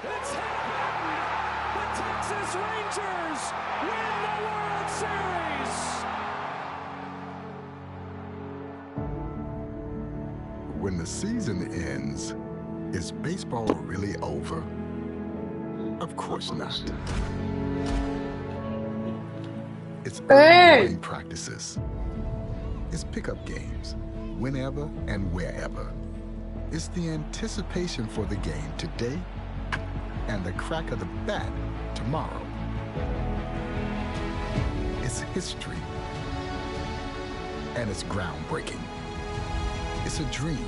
It's happened! The Texas Rangers win the World Series! When the season ends, is baseball really over? Of course not. It's early morning practices. It's pickup games, whenever and wherever. It's the anticipation for the game today and the crack of the bat tomorrow. It's history, and it's groundbreaking. It's a dream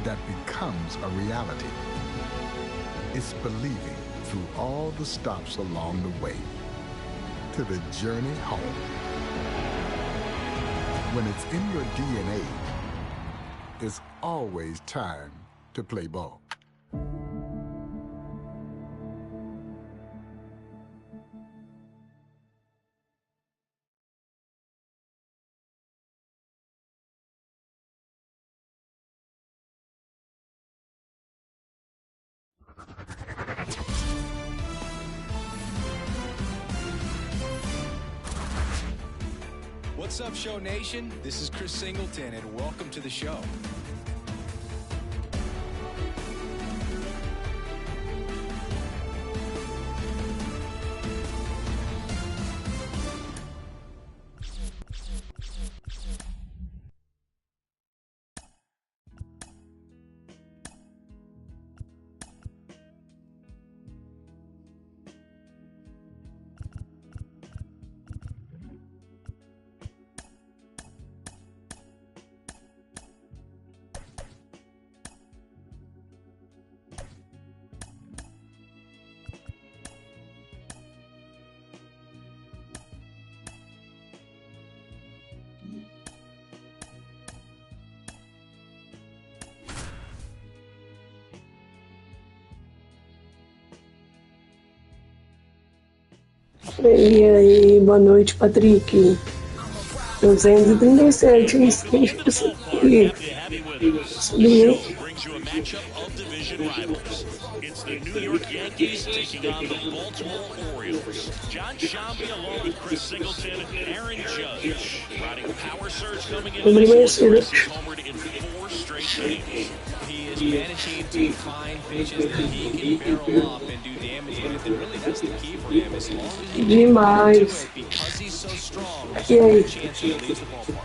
that becomes a reality. It's believing through all the stops along the way to the journey home. When it's in your DNA, it's always time to play ball. What's up, Show Nation? This is Chris Singleton, and welcome to the show. E aí, boa noite, Patrick. 237 inscritos por seguir. Subiu. Brings you a matchup of division rivals. It's the New York Yankees taking on the Baltimore Orioles. John Shambi along with Chris Singleton, Aaron Judge. Riding power surge coming into this series. Homered in 4 straight games. He is managing to find pitches that he can barrel up and do damage with, and really that's the key for him. As long as he can do it, because he's so strong, there's a chance he leaves the ballpark.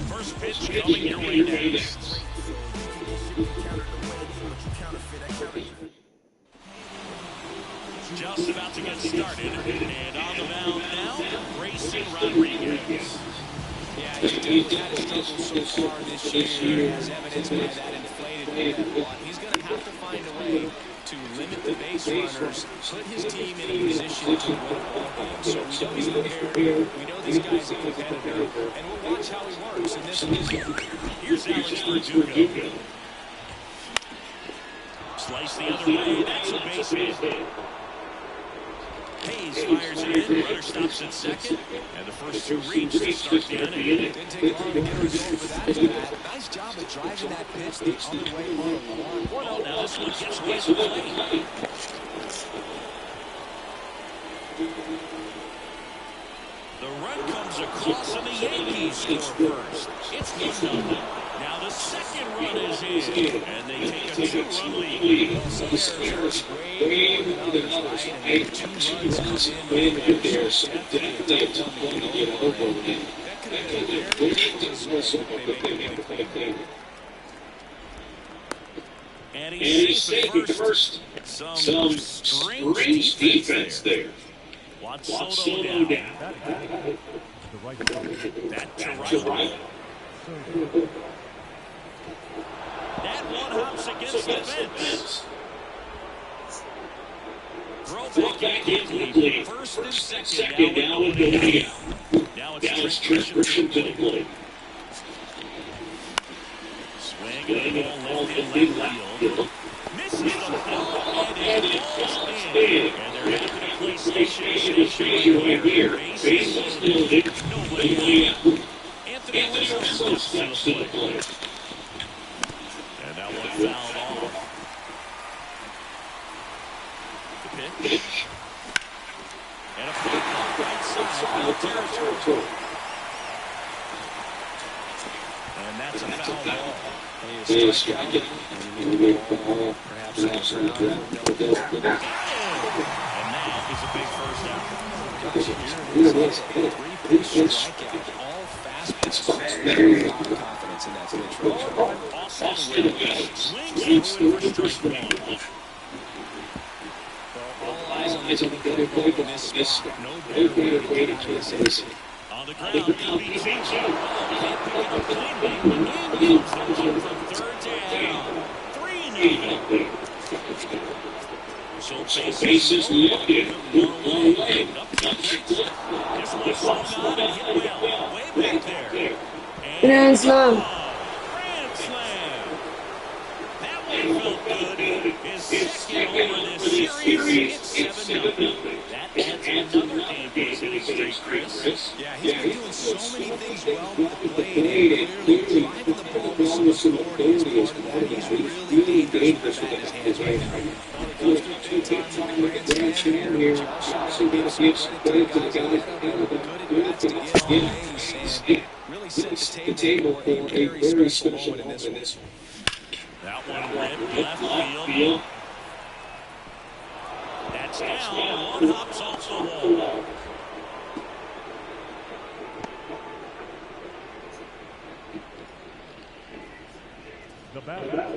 First pitch coming your way next. Just about to get started, and on the mound now, Grayson Rodriguez. Yeah, he's had a struggle so far this year, as evidenced by that inflated bat. He's going to have to find a way to limit the base runners, put his team in a position to win a ball game. So we know he's prepared, we know this guy's a competitor, and we'll watch how he works in this position. Here's Alex Verdugo. Slice the other way, that's a base hit. Hayes fires it in, runner stops at second, and the first 2 reach to start the inning. Didn't take long to get her going for that bat. Nice job of driving that pitch the other way on the lawn. Well, now this one gets away from the plate. The run comes across, and the Yankees score first. It's 1-0. Now the second run is in, and they take a 2-run lead. And he's safe at first. Some strange defense there. Soto down. That to right. That one hops against the fence. Throw back in quickly. First and second down in the dugout. Now it's Christian to the plate. Swing and a ball left in left field. Misses the ball and it falls in. And they're happy to play station right here. Base is fielded. Nobody out. Anthony Rizzo steps to the plate. And that one fouled off. pitch. And a play clock right side foul territory. And that's a foul ball. He is striking. And you need the ball perhaps on the ground. And that is a big first down. Here it is. Three-pitch strikeout. All fastballs. Very confidence in that pitch range. Austin Williams swings through it for strike one. All eyes on the other play, but this no better way to get this. On the ground, DB2. Can't pick it up cleanly. And moves the one from third down. 3-0. So bases lifted. One away. Up to the plate. This one swung on and hit well. Way back there. Grand Slam. Grand Slam. That one felt good. His second over this series. It's 7-0. That adds another game to his hitting streak, Chris. Yeah, he's been doing so many things well with the plate, and clearly driving the ball with some authority is part of that. He's really dangerous with his hands right now. Well, he goes through 2 times on the Grand Slam here, but you also gives credit to the guy good at bats to get on base and really set the table for a very special moment in this one. That one went left field. That's down. One hops off the wall.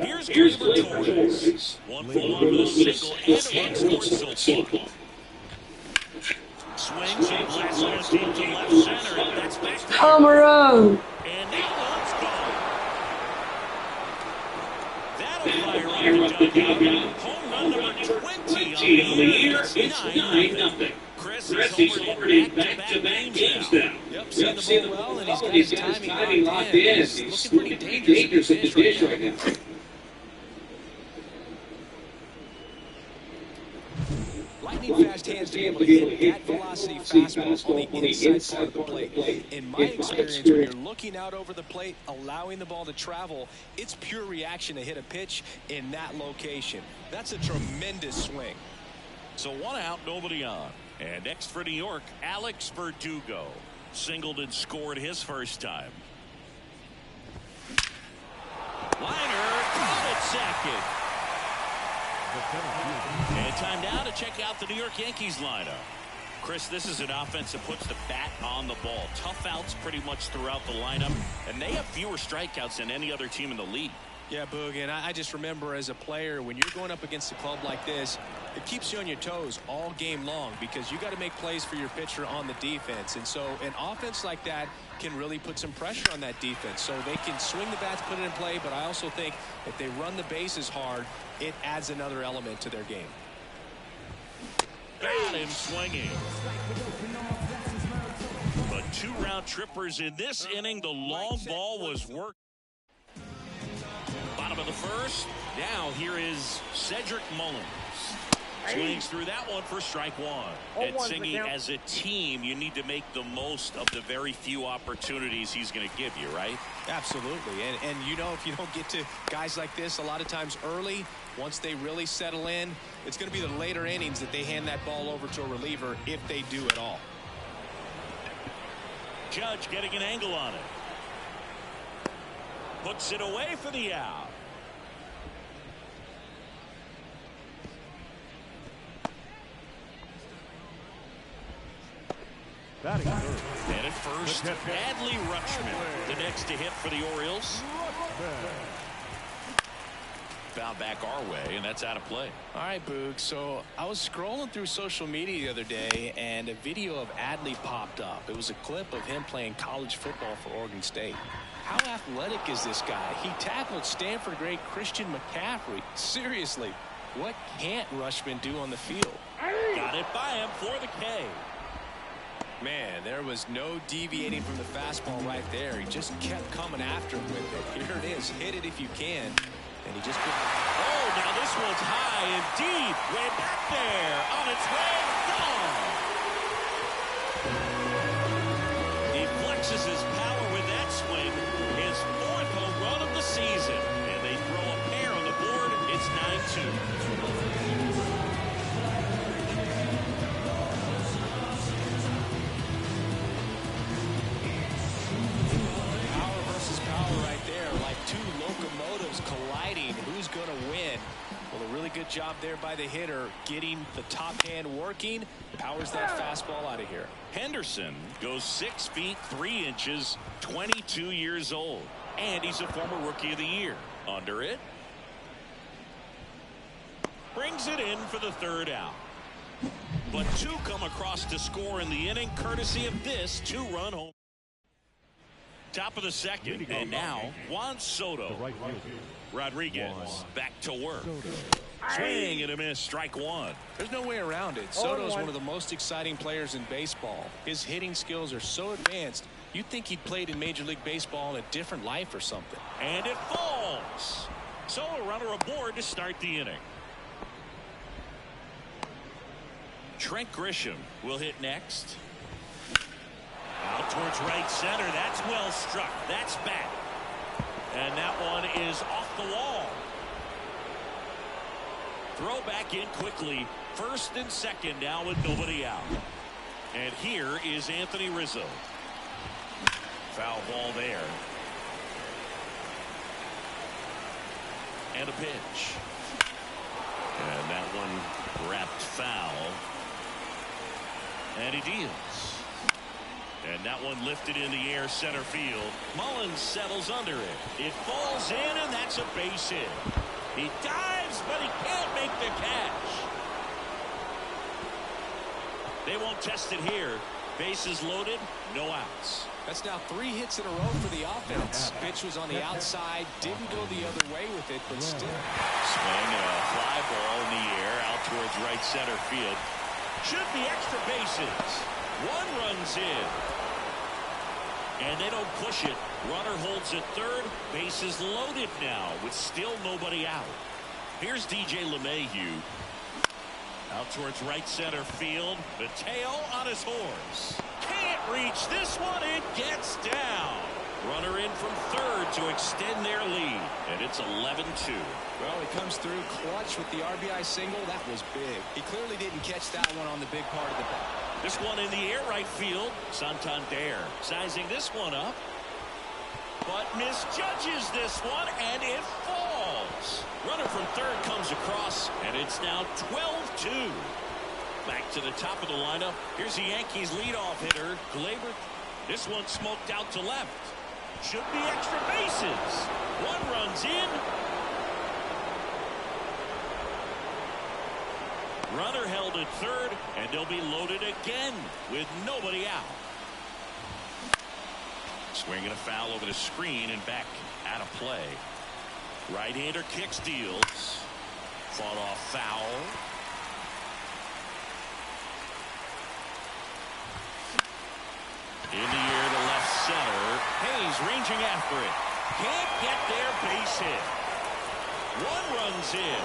Here's Gleyber Torres. 1 for 1 with a single and a run scored so far. Swings and blasts one deep to left center. And that's back there. Come around. And that one's gone. That'll fire up the dugout. Home run number 20 on the year. It's 9-0. Chris is homered in back-to-back games now. Yep, seeing the ball well, and he's got his timing locked in. He's looking pretty dangerous in the dish right now. Lightning fast hands to be able to hit that velocity fastball on the inside side of the plate. In my experience, when you're looking out over the plate, allowing the ball to travel, it's pure reaction to hit a pitch in that location. That's a tremendous swing. So 1 out, nobody on. And next for New York, Alex Verdugo. Singled and scored his first time. Liner, caught at second. And time now to check out the New York Yankees lineup. Chris, this is an offense that puts the bat on the ball. Tough outs pretty much throughout the lineup. And they have fewer strikeouts than any other team in the league. Yeah, Boog, and I just remember as a player, when you're going up against a club like this, it keeps you on your toes all game long because you got to make plays for your pitcher on the defense. And so an offense like that can really put some pressure on that defense. So they can swing the bats, put it in play, but I also think if they run the bases hard, it adds another element to their game. Got him swinging. But 2 round trippers in this inning. The long ball was worked. Bottom of the first. Now here is Cedric Mullins. Swings through that one for strike 1. And Singy, as a team, you need to make the most of the very few opportunities he's going to give you, right? Absolutely. And you know, if you don't get to guys like this a lot of times early, once they really settle in, it's going to be the later innings that they hand that ball over to a reliever if they do at all. Judge getting an angle on it. Puts it away for the out. And at first, Adley Rutschman, the next to hit for the Orioles. Foul back our way, and that's out of play. All right, Boog. So I was scrolling through social media the other day, and a video of Adley popped up. It was a clip of him playing college football for Oregon State. How athletic is this guy? He tackled Stanford great Christian McCaffrey. Seriously, what can't Rutschman do on the field? Got it by him for the K. Man, there was no deviating from the fastball right there. He just kept coming after him with it. Here it is. Hit it if you can. And he just couldn't. Oh, now this one's high and deep. Way back there. On its way. Gone. He flexes his power with that swing. His 4th home run of the season. And they throw a pair on the board. It's 9-2. good job there by the hitter, getting the top hand working, powers that fastball out of here. Henderson goes 6 feet 3 inches, 22 years old, and he's a former Rookie of the Year. Under it. Brings it in for the 3rd out. But 2 come across to score in the inning, courtesy of this 2-run home. Top of the 2nd, and now Juan Soto. Rodriguez back to work. Swing and a miss, strike 1. There's no way around it. Soto's one of the most exciting players in baseball. His hitting skills are so advanced, you'd think he'd played in Major League Baseball in a different life or something. And it falls. So a runner aboard to start the inning. Trent Grisham will hit next. Out towards right center. That's well struck. That's back. And that one is off the wall. Throw back in quickly. 1st and 2nd now with nobody out. And here is Anthony Rizzo. Foul ball there. And a pitch. And that one wrapped foul. And he deals. And that one lifted in the air center field. Mullins settles under it. It falls in, and that's a base hit. He dives, but he can't make the catch. They won't test it here. Bases loaded, no outs. That's now 3 hits in a row for the offense. Pitch was on the outside, didn't go the other way with it, but still. Swing and a fly ball in the air out towards right center field. Should be extra bases. 1 runs in. And they don't push it. Runner holds at 3rd. Bases loaded now with still nobody out. Here's DJ LeMahieu. Out towards right center field. Mateo on his horse. Can't reach this one. It gets down. Runner in from 3rd to extend their lead. And it's 11-2. Well, he comes through clutch with the RBI single. That was big. He clearly didn't catch that one on the big part of the bat. This one in the air right field. Santander sizing this one up. But misjudges this one, and it falls. Runner from 3rd comes across, and it's now 12-2. Back to the top of the lineup. Here's the Yankees leadoff hitter, Glaber. This one smoked out to left. Should be extra bases. 1 runs in. Runner held at 3rd, and they'll be loaded again with nobody out. Swinging a foul over the screen and back out of play. Right-hander kicks, deals. Fought off foul. In the air to left center. Hayes ranging after it. Can't get there, base hit. 1 runs in.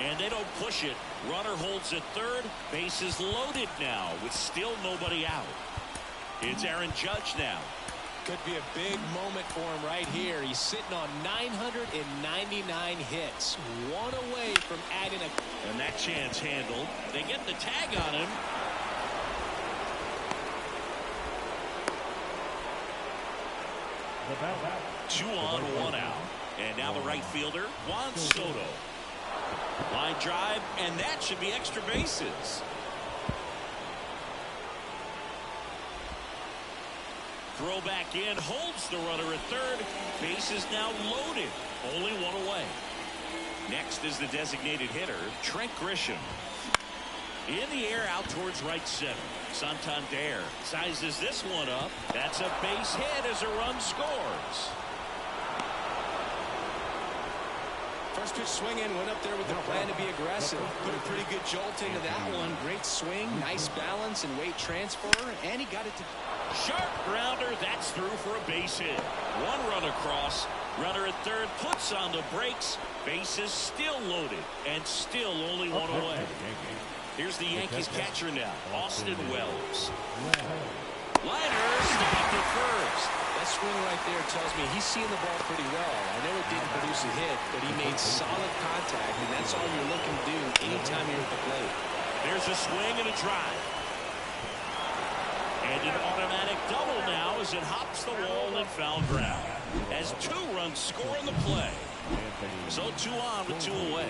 And they don't push it. Runner holds at 3rd. Bases loaded now with still nobody out. It's Aaron Judge now. Could be a big moment for him right here. He's sitting on 999 hits. 1 away from adding a... And that chance handled. They get the tag on him. Two on, 1 out. And now the right fielder, Juan Soto. Line drive, and that should be extra bases. Throw back in, holds the runner at 3rd. Bases now loaded, only 1 away. Next is the designated hitter, Trent Grisham. In the air out towards right center. Santander sizes this one up. That's a base hit as a run scores. First pitch swinging, went up there with the plan to be aggressive. Put a pretty good jolt into that one. Great swing, nice balance and weight transfer, and he got it to... Sharp grounder, that's through for a base hit. 1 run across. Runner at 3rd puts on the brakes. Bases still loaded and still only 1 away. Here's the Yankees catcher now, Austin Wells. Liner stopped at 1st. That swing right there tells me he's seeing the ball pretty well. I know it didn't produce a hit, but he made solid contact, and that's all you're looking to do anytime you're at the plate. There's a swing and a drive. And an automatic double now as it hops the wall and foul ground. As 2 runs score in the play. So 2 on with 2 away.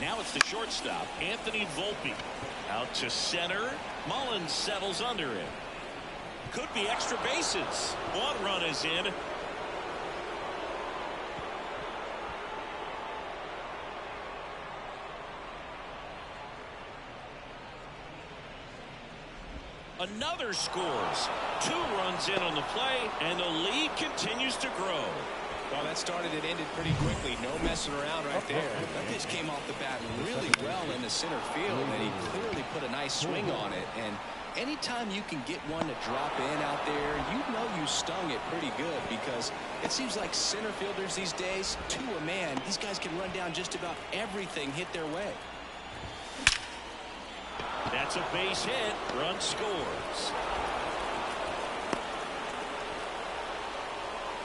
Now it's the shortstop, Anthony Volpe. Out to center. Mullins settles under it. Could be extra bases. 1 run is in. Another scores. 2 runs in on the play, and the lead continues to grow. Well, that started and ended pretty quickly. No messing around right there. That pitch came off the bat really well into center field, and he clearly put a nice swing on it. And anytime you can get one to drop in out there, you know you stung it pretty good, because it seems like center fielders these days, to a man, these guys can run down just about everything hit their way. That's a base hit. Run scores.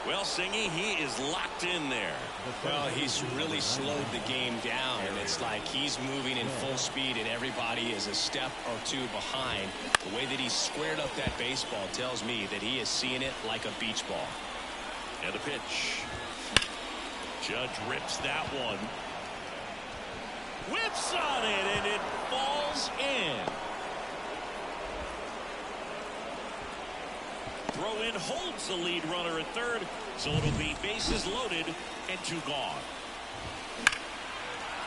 Well, Singy, he is locked in there. Well, he's really slowed the game down, and it's like he's moving in full speed, and everybody is a step or 2 behind. The way that he squared up that baseball tells me that he is seeing it like a beach ball. And the pitch. Judge rips that one. Whips on it, and it falls in. Throw in holds the lead runner at third, so it'll be bases loaded and 2 gone.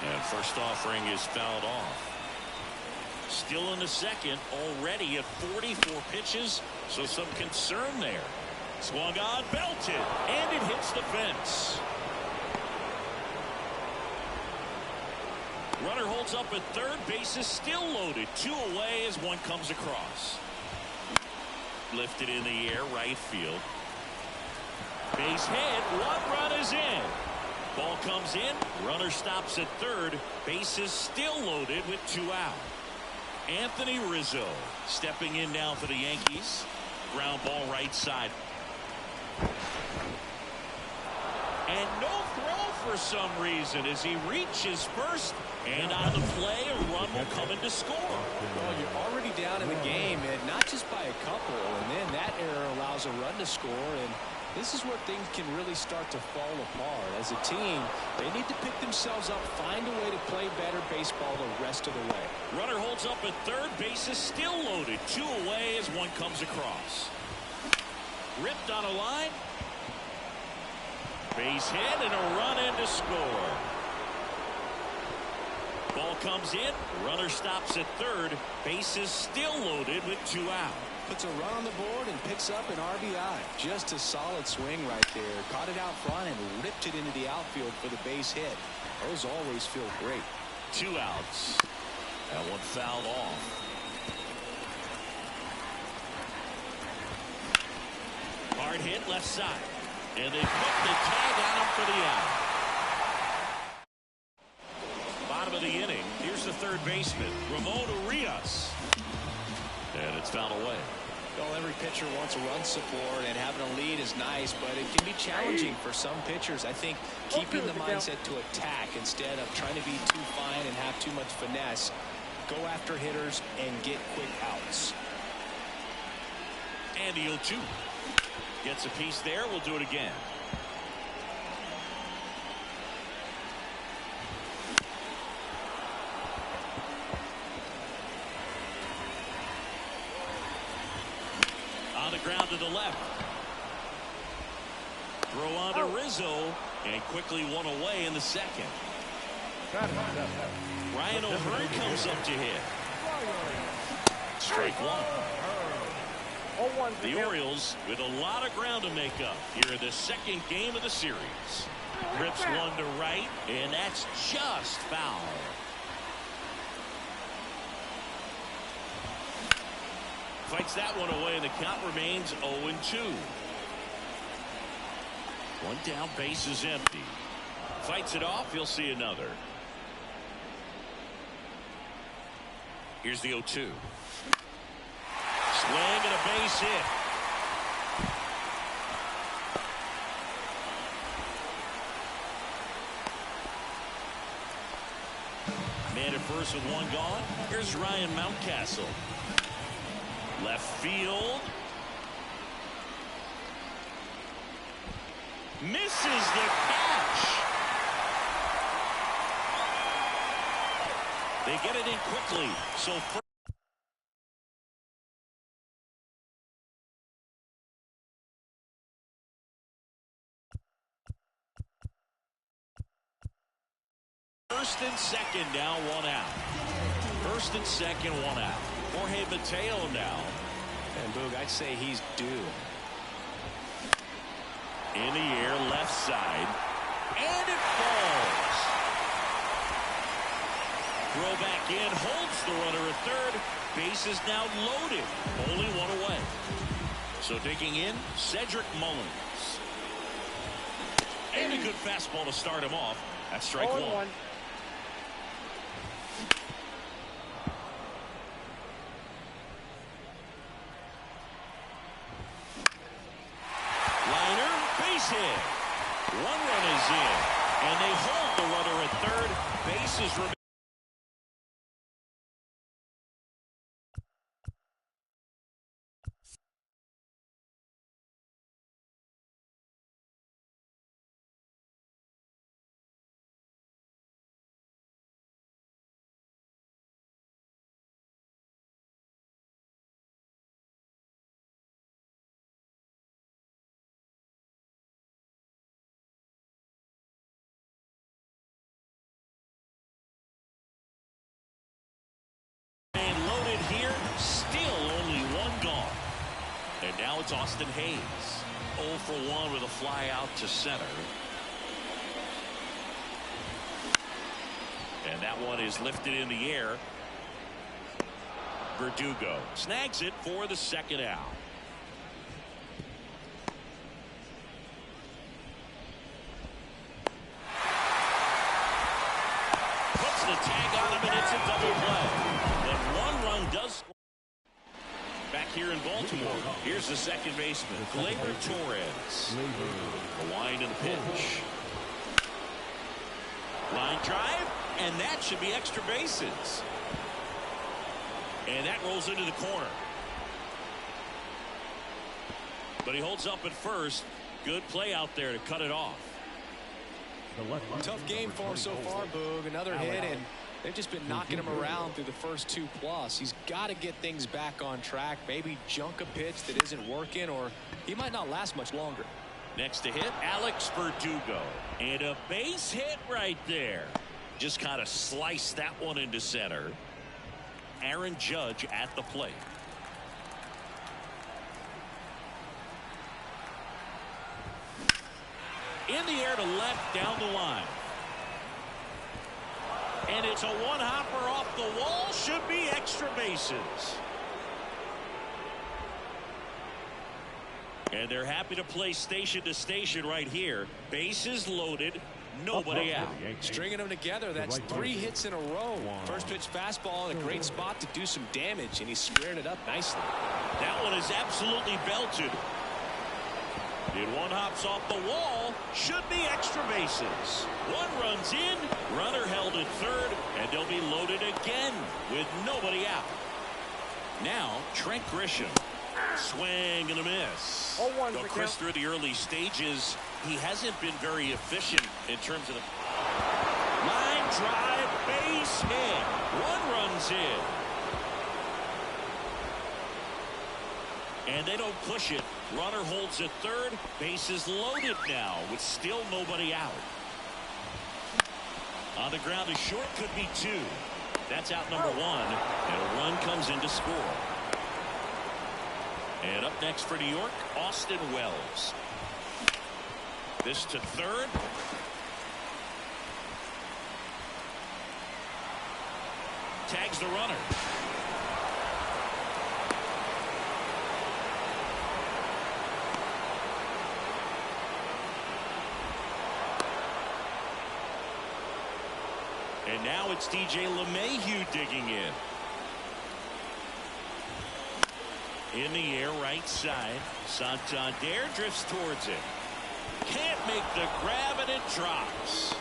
And first offering is fouled off. Still in the second, already at 44 pitches, so some concern there. Swung on, belted, and it hits the fence. Runner holds up at third, base is still loaded. 2 away as 1 comes across. Lifted in the air, right field. Base hit, 1 run is in. Ball comes in, runner stops at third, base is still loaded with 2 out. Anthony Rizzo stepping in now for the Yankees. Ground ball right side. And no throw for some reason as he reaches first, and on the play a run will come in to score. Well, you're already down in the game, and not just by a couple, and then that error allows a run to score, and this is where things can really start to fall apart. As a team, they need to pick themselves up, find a way to play better baseball the rest of the way. Runner holds up at third, base is still loaded. 2 away as 1 comes across. Ripped on a line. Base hit and a run in to score. Ball comes in, runner stops at third, base is still loaded with 2 out. Puts a run on the board and picks up an RBI. Just a solid swing right there. Caught it out front and ripped it into the outfield for the base hit. Those always feel great. 2 outs. That one fouled off. Hard hit left side. And they put the tag on him for the out. Bottom of the inning. Here's the third baseman, Ramon Urias. And it's fouled away. Well, every pitcher wants a run support, and having a lead is nice, but it can be challenging for some pitchers. I think keeping the mindset to attack instead of trying to be too fine and have too much finesse. Go after hitters and get quick outs. And the 0-2. Gets a piece there. We'll do it again. On the ground to the left. Throw on to Rizzo, and quickly 1 away in the second. Ryan O'Hearn comes up to hit. Strike 1. The Orioles with a lot of ground to make up here in the second game of the series. Rips one to right, and that's just foul. Fights that one away, and the count remains 0-2. One down, base is empty. Fights it off, you'll see another. Here's the 0-2. Swing and a base hit. Man at first with 1 gone. Here's Ryan Mountcastle. Left field. Misses the catch. They get it in quickly. So first and second, now one out. First and second, one out. Jorge Mateo now. And Boog, I'd say he's due. In the air, left side. And it falls. Throw back in, holds the runner at third. Base is now loaded. Only one away. So digging in, Cedric Mullins. And a good fastball to start him off. That's strike one. Liner, base hit. One run is in. And they hold the runner at third. Bases remain. Here, still only one gone. And now it's Austin Hayes. 0 for 1 with a fly out to center. And that one is lifted in the air. Verdugo snags it for the second out. Puts the tag on him, and it's a double play. Does back here in Baltimore. Here's the second baseman, Gleyber Torres. The line and the pitch. Line drive, and that should be extra bases. And that rolls into the corner. But he holds up at first. Good play out there to cut it off. Tough game for him so far, Boog. Another hit, and they've just been knocking him around through the first 2+. He's got to get things back on track. Maybe junk a pitch that isn't working, or he might not last much longer. Next to hit, Alex Verdugo. And a base hit right there. Just kind of sliced that one into center. Aaron Judge at the plate. In the air to left, down the line. And it's a one-hopper off the wall. Should be extra bases. And they're happy to play station to station right here. Bases loaded. Nobody out. Stringing them together, that's 3 hits in a row. First pitch fastball in a great spot to do some damage, and he squared it up nicely. That one is absolutely belted. And one hops off the wall. Should be extra bases. One runs in. Runner held at third. And they'll be loaded again with nobody out. Now, Trent Grisham. Swing and a miss. But Chris, through the early stages, he hasn't been very efficient in terms of the line drive, base hit. One runs in. And they don't push it. Runner holds at third. Bases loaded now with still nobody out. On the ground, a short could be 2. That's out number 1. And a run comes in to score. And up next for New York, Austin Wells. This to third. Tags the runner. And now it's DJ LeMahieu digging in. In the air, right side. Santander drifts towards it. Can't make the grab, and it drops.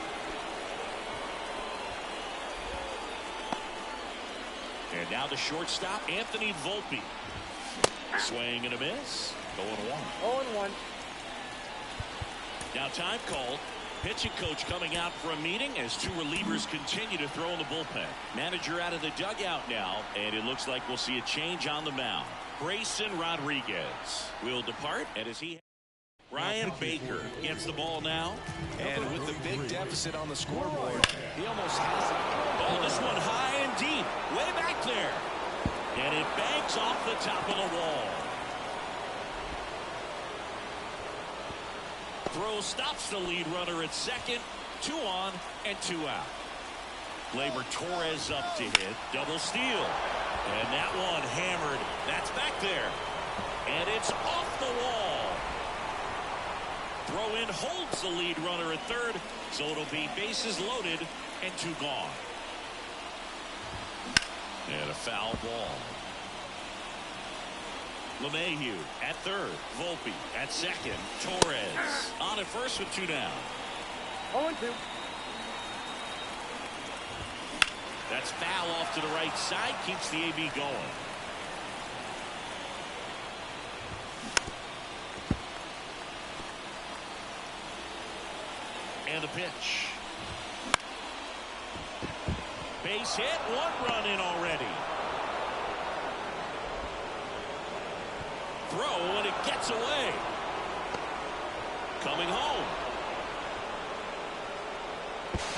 And now the shortstop, Anthony Volpe. Swing and a miss. Going 1. 0-1. Now time called. Pitching coach coming out for a meeting as two relievers continue to throw in the bullpen. Manager out of the dugout now, and it looks like we'll see a change on the mound. Grayson Rodriguez will depart, and as he... Ryan Baker gets the ball now. And with the big deficit on the scoreboard, he almost has it. Oh, this one high and deep, way back there. And it bangs off the top of the wall. Throw stops the lead runner at second. 2 on and 2 out. Gleyber Torres up to hit. Double steal. And that one hammered. That's back there. And it's off the wall. Throw in holds the lead runner at third. So it'll be bases loaded and 2 gone. And a foul ball. LeMahieu at third. Volpe at second. Torres on at first with 2 down. 0-2. That's foul off to the right side. Keeps the AB going. And the pitch. Base hit. 1 run in already. Throw, and it gets away. Coming home.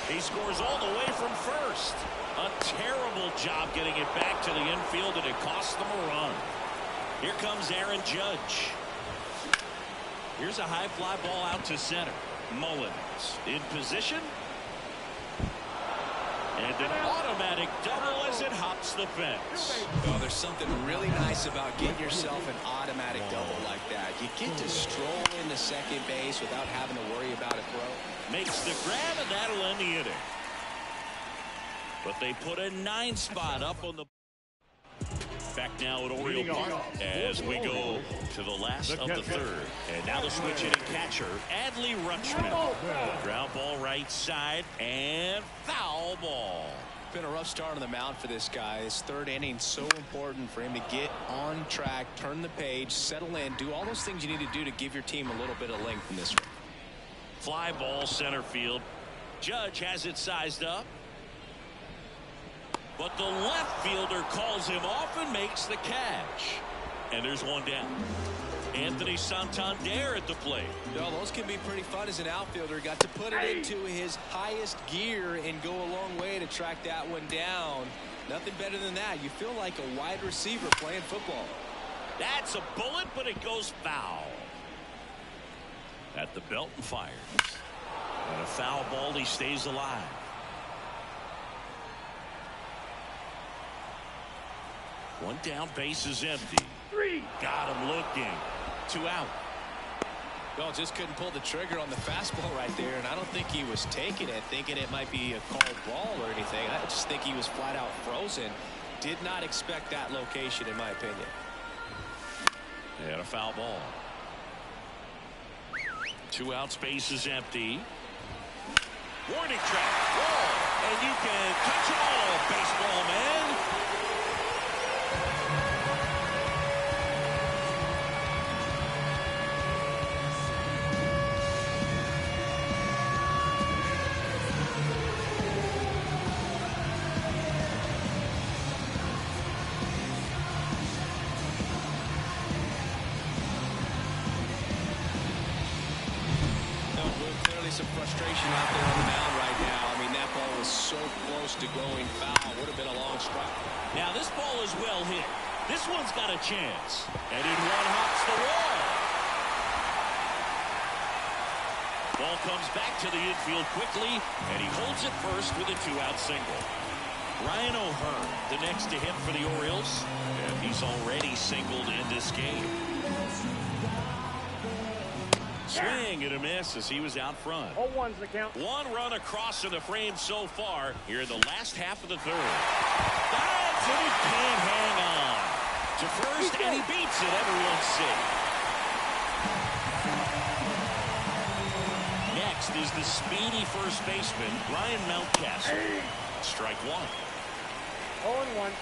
He scores all the way from first. A terrible job getting it back to the infield, and it cost them a run. Here comes Aaron Judge. Here's a high fly ball out to center. Mullins in position. And an automatic double as it hops the fence. Well, there's something really nice about getting yourself an automatic double like that. You get to stroll into second base without having to worry about a throw. Makes the grab, and that'll end the inning. But they put a 9 spot up on the... Back now at Oriole Park as we go to the last of the third. And now the switch hitting catcher, Adley Rutschman. Ground ball right side, and foul ball. Been a rough start on the mound for this guy. His third inning so important for him to get on track, turn the page, settle in, do all those things you need to do to give your team a little bit of length in this one. Fly ball center field. Judge has it sized up. But the left fielder calls him off and makes the catch. And there's 1 down. Anthony Santander at the plate. No, those can be pretty fun as an outfielder. Got to put it into his highest gear and go a long way to track that one down. Nothing better than that. You feel like a wide receiver playing football. That's a bullet, but it goes foul. At the belt and fires. And a foul ball, he stays alive. One down, base is empty. 3. Got him looking. 2 out. Well, just couldn't pull the trigger on the fastball right there, and I don't think he was taking it, thinking it might be a called ball or anything. I just think he was flat out frozen. Did not expect that location, in my opinion. And a foul ball. 2 outs, base is empty. Warning track. Whoa. And you can touch it all, baseball man. Some frustration out there on the mound right now. I mean, that ball was so close to going foul. Would have been a long strike. Now this ball is well hit. This one's got a chance. And in one hops the wall. Ball comes back to the infield quickly, and he holds it first with a 2-out single. Ryan O'Hearn, the next to hit for the Orioles, and he's already singled in this game. Swing and a miss as he was out front. 0-1's the count. 1 run across in the frame so far here in the last half of the third. Dives and he can't hang on to first, and he beats it. Everyone's safe. Next is the speedy first baseman, Brian Mountcastle. Strike 1. 0-1.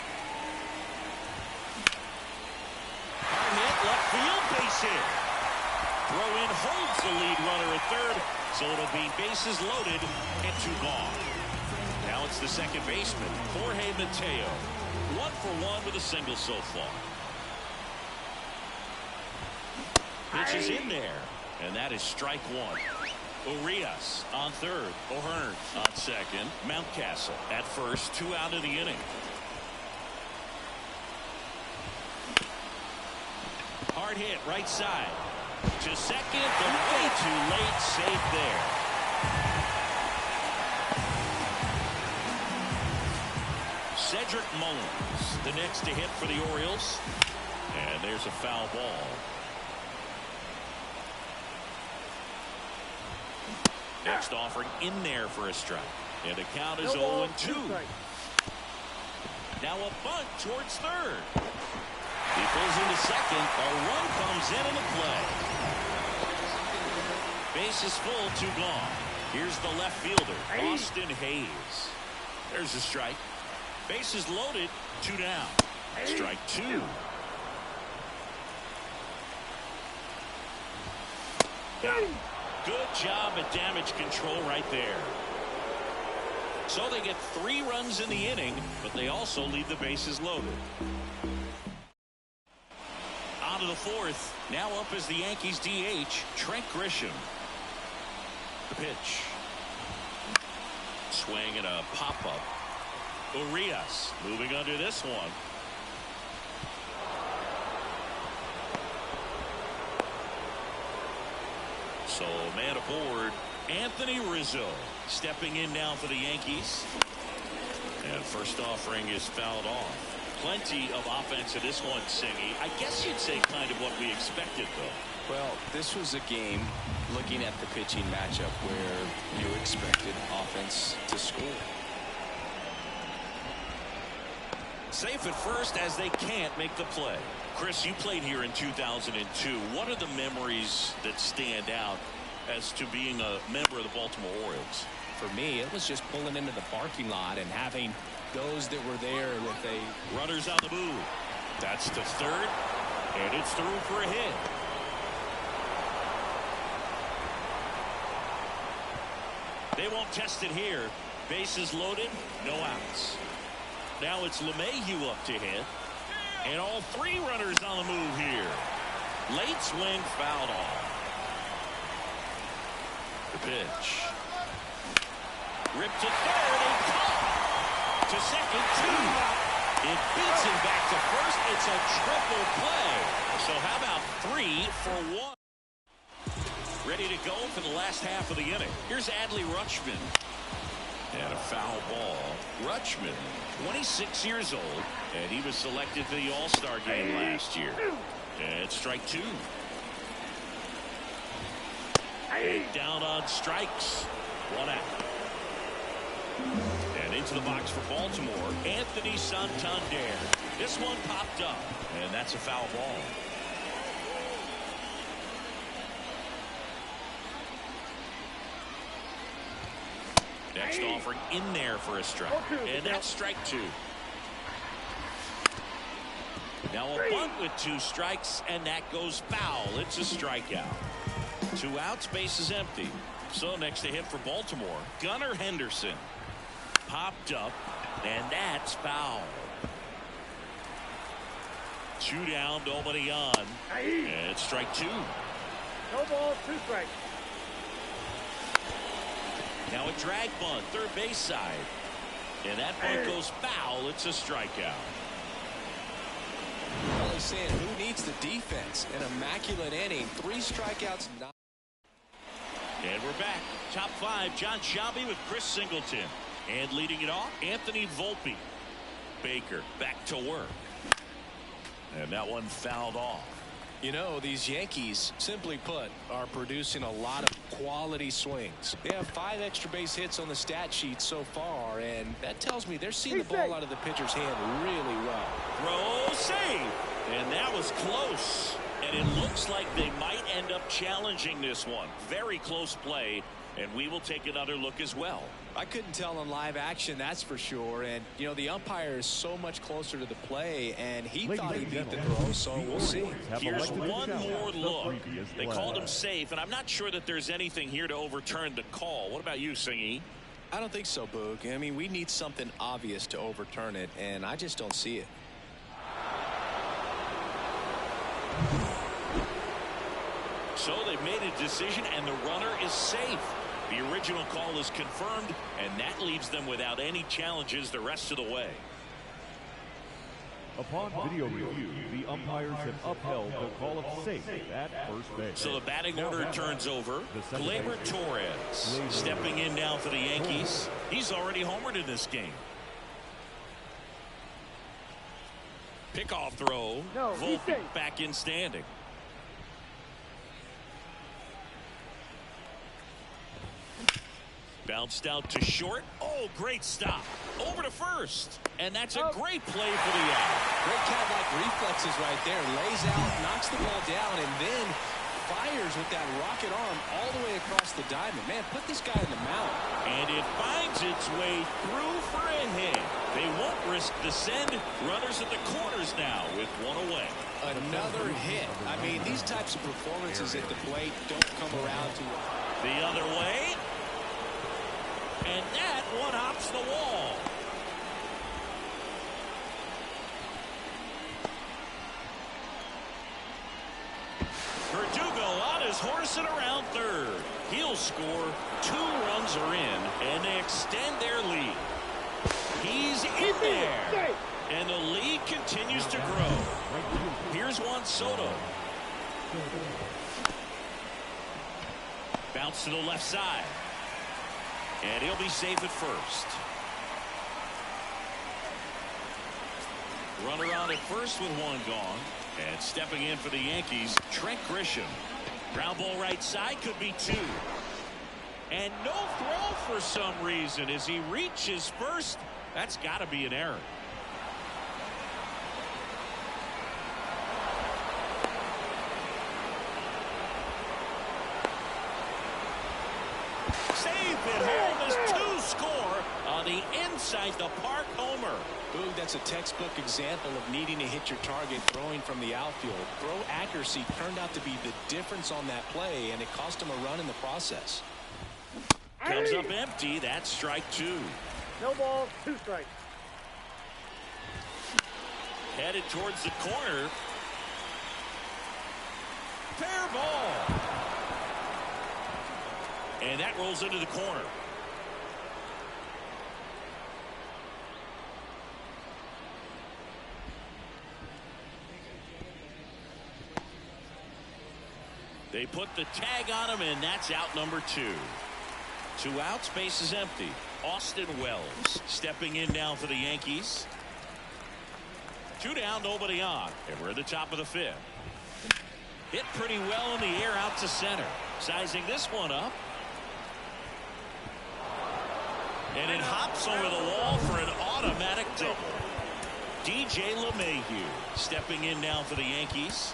Hard hit, left field, base hit. throw in holds the lead runner at third, so it'll be bases loaded and 2 gone. Now it's the second baseman, Jorge Mateo. 1 for 1 with a single so far. Pitch is in there, and that is strike 1. Urias on third. O'Hearn on second. Mountcastle at first. 2 out of the inning. Hard hit right side. To second, but way too late. Safe there. Cedric Mullins, the next to hit for the Orioles. And there's a foul ball. Next offering in there for a strike. And the count is 0-2. Now a bunt towards third. He pulls into second. A run comes in the play. Base is full, 2 gone. Here's the left fielder, Austin Hayes. There's a strike. Base is loaded, 2 down. Strike 2. Good job at damage control right there. So they get 3 runs in the inning, but they also leave the bases loaded. On to the 4th. Now up is the Yankees DH, Trent Grisham. The pitch. Swing and a pop-up. Urias moving under this one. So man aboard, Anthony Rizzo stepping in now for the Yankees. And first offering is fouled off. Plenty of offense in this one, Singy. I guess you'd say kind of what we expected, though. Well, this was a game, looking at the pitching matchup, where you expected offense to score. Safe at first as they can't make the play. Chris, you played here in 2002. What are the memories that stand out as to being a member of the Baltimore Orioles? For me, it was just pulling into the parking lot and having those that were there with a... Runners on the move. That's to third, and it's through for a hit. They won't test it here. Bases loaded, no outs. Now it's LeMahieu up to hit. And all 3 runners on the move here. Late swing, fouled off. The pitch. Ripped to third and caught. To second, 2. It beats him back to first. It's a triple play. So how about 3 for 1? Ready to go for the last half of the inning. Here's Adley Rutschman. And a foul ball. Rutschman, 26 years old, and he was selected for the All-Star game last year. And strike 2. 8 down on strikes. 1 out. And into the box for Baltimore, Anthony Santander. This one popped up, and that's a foul ball. Next offering in there for a strike. And that's strike 2. Now a bunt with 2 strikes, and that goes foul. It's a strikeout. 2 outs, base is empty. So next to hit for Baltimore, Gunnar Henderson. Popped up, and that's foul. 2 down, nobody on. And it's strike 2. No balls, 2 strikes. Now a drag bunt, third base side. And that bunt goes foul. It's a strikeout. Well, he's saying who needs the defense? An immaculate inning, 3 strikeouts. And we're back. Top 5, John Sciambi with Chris Singleton. And leading it off, Anthony Volpe. Baker back to work. And that one fouled off. You know, these Yankees, simply put, are producing a lot of quality swings. They have 5 extra base hits on the stat sheet so far, and that tells me they're seeing the ball out of the pitcher's hand really well. Throw, save. And that was close. And it looks like they might end up challenging this one. Very close play, and we will take another look as well. I couldn't tell on live action, that's for sure. And, you know, the umpire is so much closer to the play, and he thought he beat the throw, so we'll see. Here's one more look. They called him safe, and I'm not sure that there's anything here to overturn the call. What about you, Singy? I don't think so, Boog. I mean, we need something obvious to overturn it, and I just don't see it. So they've made a decision, and the runner is safe. The original call is confirmed, and that leaves them without any challenges the rest of the way. Upon video review, the umpires have upheld the call of safe at first base. So the batting order turns over. Gleyber Torres stepping in now for the Yankees. He's already homered in this game. Pickoff throw. No, he's Volpe safe. back in standing. Bounced out to short. Oh, great stop. Over to first. And that's a great play for the out. Great cat-like reflexes right there. Lays out, knocks the ball down, and then fires with that rocket arm all the way across the diamond. Man, put this guy in the mound. And it finds its way through for a hit. They won't risk the send. Runners at the corners now with one away. Another hit. I mean, these types of performances at the plate don't come around too often. The other way. And that one hops the wall. Verdugo on his horse and around third. He'll score. 2 runs are in, and they extend their lead. He's in there. And the lead continues to grow. Here's Juan Soto. Bounce to the left side. And he'll be safe at first. Runner on at first with one gone. And stepping in for the Yankees, Trent Grisham. Ground ball right side, could be 2. And no throw for some reason as he reaches first. That's got to be an error. Safe at home as 2 score on the inside the park homer. Boog, that's a textbook example of needing to hit your target throwing from the outfield. Throw accuracy turned out to be the difference on that play, and it cost him a run in the process. Comes up empty. That's strike 2. No ball, 2 strikes. Headed towards the corner. Fair ball. And that rolls into the corner. They put the tag on him, and that's out number 2. 2 outs, base is empty. Austin Wells stepping in now for the Yankees. 2 down, nobody on. And we're at the top of the 5th. Hit pretty well in the air out to center. Sizing this one up. And it hops over the wall for an automatic double. DJ LeMahieu stepping in now for the Yankees.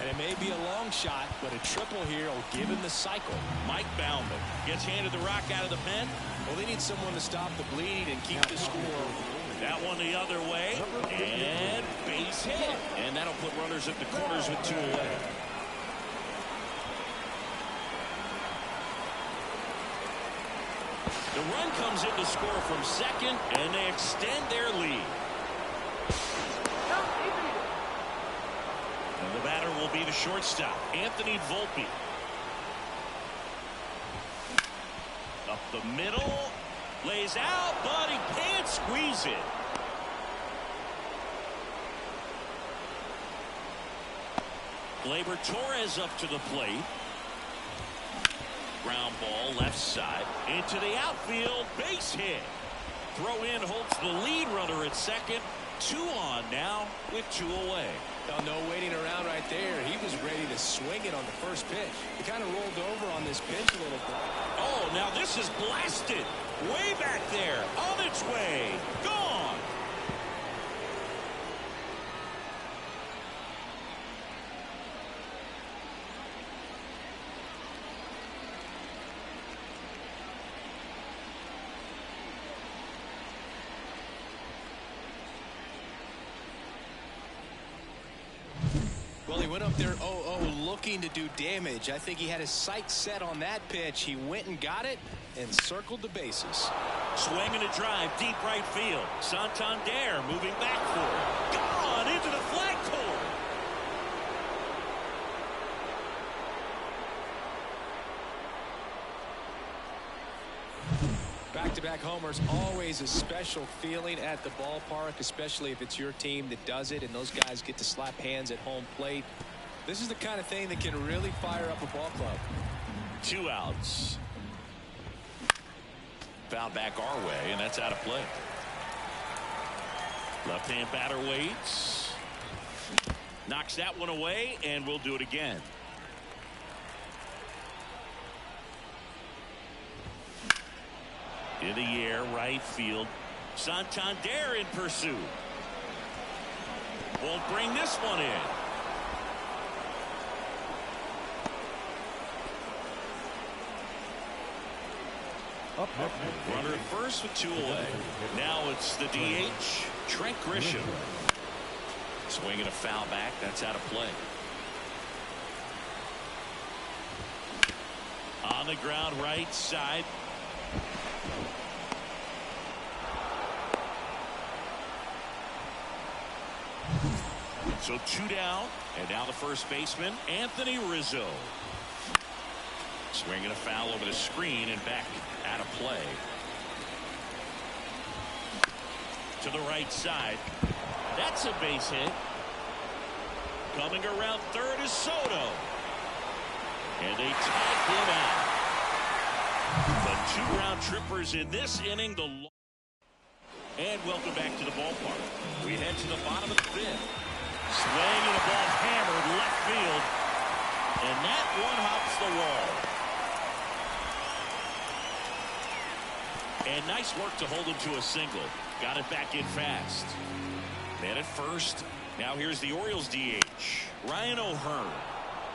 And it may be a long shot, but a triple here will give him the cycle. Mike Baumann gets handed the rock out of the pen. Well, they need someone to stop the bleed and keep the score. That one the other way. And base hit. And that'll put runners at the corners with 2 away. The run comes in to score from second, and they extend their lead. And the batter will be the shortstop, Anthony Volpe. Up the middle, lays out, but he can't squeeze it. Gleyber Torres up to the plate. Ground ball left side into the outfield, base hit. Throw in holds the lead runner at second. 2 on now with 2 away. Oh, no waiting around right there. He was ready to swing it on the first pitch. He kind of rolled over on this pitch a little bit. Oh, now this is blasted. Way back there. On its way. Gone. went up there 0-0 looking to do damage. I think he had his sights set on that pitch. He went and got it and circled the bases. Swinging a drive deep right field. Santander moving back for it. Gone into the flagpole. Back-to-back homers, always a special feeling at the ballpark, especially if it's your team that does it and those guys get to slap hands at home plate. This is the kind of thing that can really fire up a ball club. 2 outs. Foul back our way, and that's out of play. Left-hand batter waits. Knocks that one away, and we'll do it again. In the air, right field. Santander in pursuit. Won't bring this one in. Up next. Runner at first with 2 away. Now it's the DH, Trent Grisham. Swinging a foul back. That's out of play. On the ground, right side. So 2 down, and now the first baseman, Anthony Rizzo. Swinging a foul over the screen and back out of play. To the right side. That's a base hit. Coming around third is Soto. And they tag him out. The 2 round trippers in this inning. And welcome back to the ballpark. We head to the bottom of the 5th. Swing and a ball hammered left field. And that one hops the wall. And nice work to hold him to a single. Got it back in fast. Man at first. Now here's the Orioles DH, Ryan O'Hearn.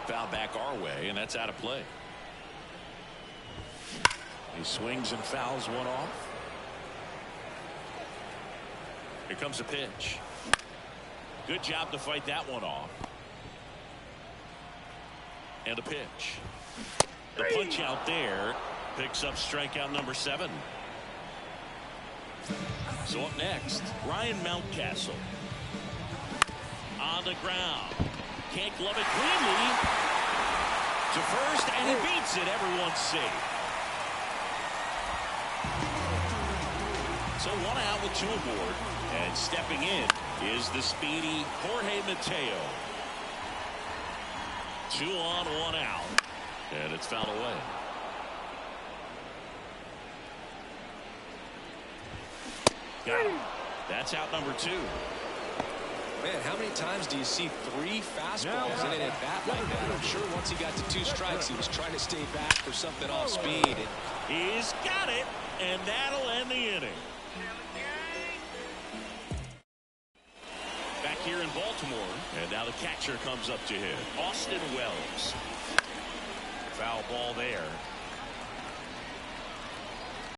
Foul back our way, and that's out of play. He swings and fouls one off. Here comes a pitch. Good job to fight that one off. And a pitch. The punch out there picks up strikeout number 7. So up next, Ryan Mountcastle. On the ground. Can't glove it cleanly. To first, and he beats it. Everyone's safe. So 1 out with 2 aboard. And stepping in is the speedy Jorge Mateo. 2 on, 1 out. And it's fouled away. Got him. That's out number 2. Man, how many times do you see 3 fastballs in an at-bat like that? I'm sure once he got to 2 strikes, he was trying to stay back for something off speed. And he's got it, and that'll end the inning. Back here in Baltimore, and now the catcher comes up to hit. Austin Wells. Foul ball there.